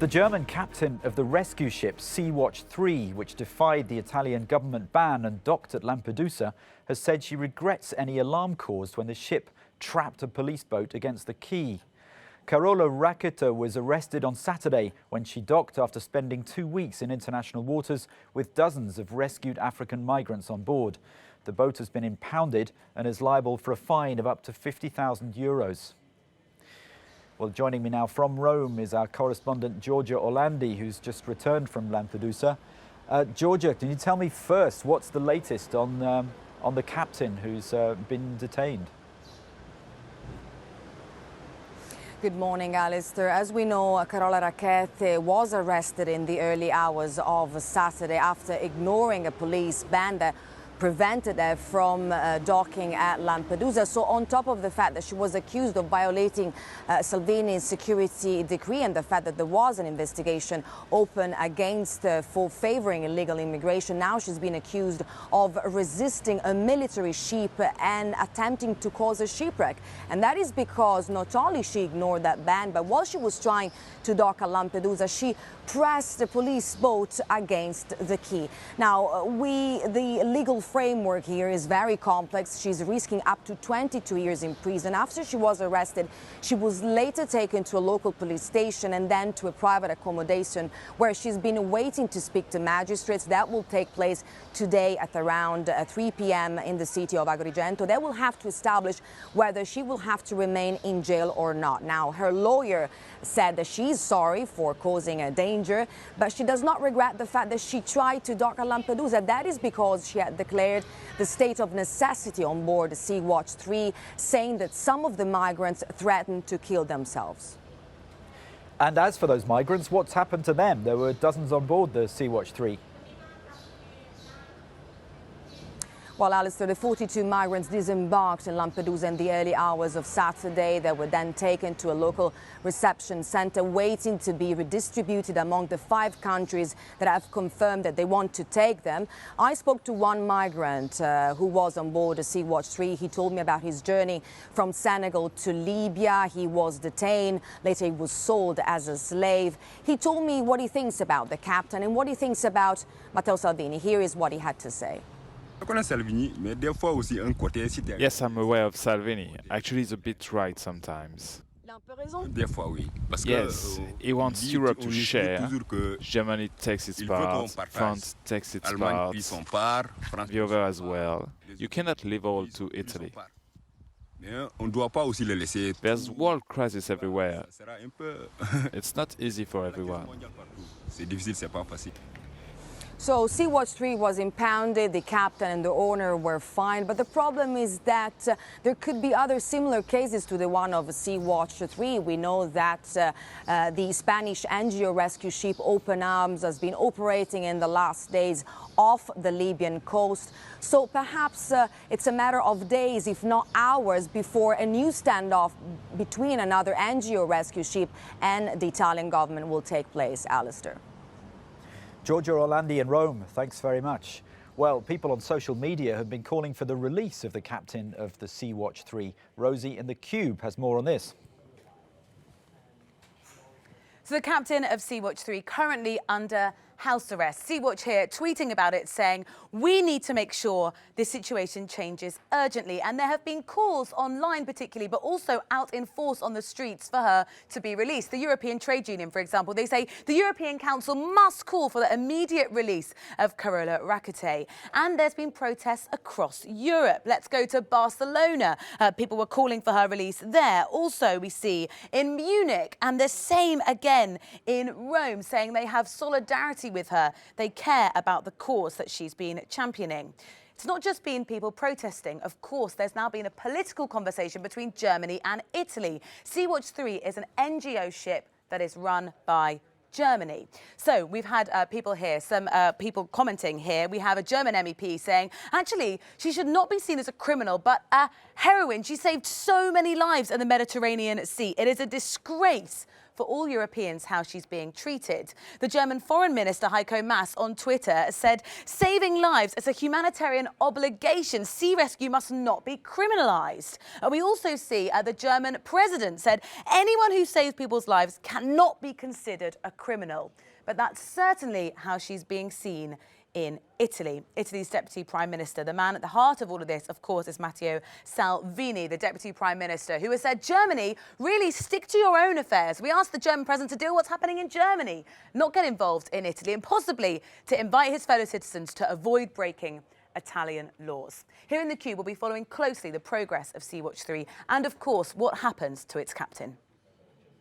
The German captain of the rescue ship Sea-Watch 3, which defied the Italian government ban and docked at Lampedusa, has said she regrets any alarm caused when the ship trapped a police boat against the quay. Carola Rakete was arrested on Saturday when she docked after spending 2 weeks in international waters with dozens of rescued African migrants on board. The boat has been impounded and is liable for a fine of up to €50,000. Well, joining me now from Rome is our correspondent Giorgia Orlandi, who's just returned from Lampedusa. Giorgia, can you tell me first what's the latest on the captain who's been detained? Good morning, Alistair. As we know, Carola Rakete was arrested in the early hours of Saturday after ignoring a police ban that prevented her from docking at Lampedusa. So on top of the fact that she was accused of violating Salvini's security decree and the fact that there was an investigation open against her for favouring illegal immigration, now she's been accused of resisting a military ship and attempting to cause a shipwreck. And that is because not only she ignored that ban, but while she was trying to dock at Lampedusa, she pressed the police boat against the quay. Now, the legal framework here is very complex. She's risking up to 22 years in prison. After she was arrested, she was later taken to a local police station and then to a private accommodation where she's been waiting to speak to magistrates. That will take place today at around 3 p.m. in the city of Agrigento. They will have to establish whether she will have to remain in jail or not. Now, her lawyer said that she's sorry for causing a danger, but she does not regret the fact that she tried to dock at Lampedusa. That is because she had declared the state of necessity on board Sea-Watch 3, saying that some of the migrants threatened to kill themselves. And as for those migrants, what's happened to them? There were dozens on board the Sea-Watch 3. Well, Alistair, the 42 migrants disembarked in Lampedusa in the early hours of Saturday. They were then taken to a local reception centre, waiting to be redistributed among the 5 countries that have confirmed that they want to take them. I spoke to one migrant who was on board the Sea-Watch 3. He told me about his journey from Senegal to Libya. He was detained. Later, he was sold as a slave. He told me what he thinks about the captain and what he thinks about Matteo Salvini. Here is what he had to say. Yes, I'm aware of Salvini. Actually, he's a bit right sometimes. Yes, he wants Europe to share. Germany takes its part, France takes its part, the other as well. You cannot leave all to Italy. There's world crisis everywhere. It's not easy for everyone. So Sea-Watch 3 was impounded, the captain and the owner were fined, but the problem is that there could be other similar cases to the one of Sea-Watch 3. We know that the Spanish NGO rescue ship Open Arms has been operating in the last days off the Libyan coast. So perhaps it's a matter of days, if not hours, before a new standoff between another NGO rescue ship and the Italian government will take place, Alistair. Giorgia Orlandi in Rome, thanks very much. Well, people on social media have been calling for the release of the captain of the Sea-Watch 3. Rosie in the Cube has more on this. So the captain of Sea-Watch 3 currently under house arrest. Sea-Watch here tweeting about it, saying we need to make sure this situation changes urgently. And there have been calls online particularly, but also out in force on the streets for her to be released. The European Trade Union, for example, they say the European Council must call for the immediate release of Carola Rakete. And there's been protests across Europe. Let's go to Barcelona. People were calling for her release there. Also, we see in Munich and the same again in Rome, saying they have solidarity with her. They care about the cause that she's been championing. It's not just been people protesting. Of course, there's now been a political conversation between Germany and Italy. Sea-Watch 3 is an NGO ship that is run by Germany. So we've had people here, some people commenting here. We have a German MEP saying, actually, she should not be seen as a criminal, but a heroine. She saved so many lives in the Mediterranean Sea. It is a disgrace for all Europeans how she's being treated. The German Foreign Minister Heiko Maas on Twitter said, saving lives is a humanitarian obligation. Sea rescue must not be criminalised. And we also see the German president said anyone who saves people's lives cannot be considered a criminal. But that's certainly how she's being seen in Italy. Italy's Deputy Prime Minister. The man at the heart of all of this, of course, is Matteo Salvini, the Deputy Prime Minister, who has said, Germany, really stick to your own affairs. We asked the German President to deal with what's happening in Germany, not get involved in Italy, and possibly to invite his fellow citizens to avoid breaking Italian laws. Here in the Cube, we'll be following closely the progress of Sea-Watch 3 and, of course, what happens to its captain.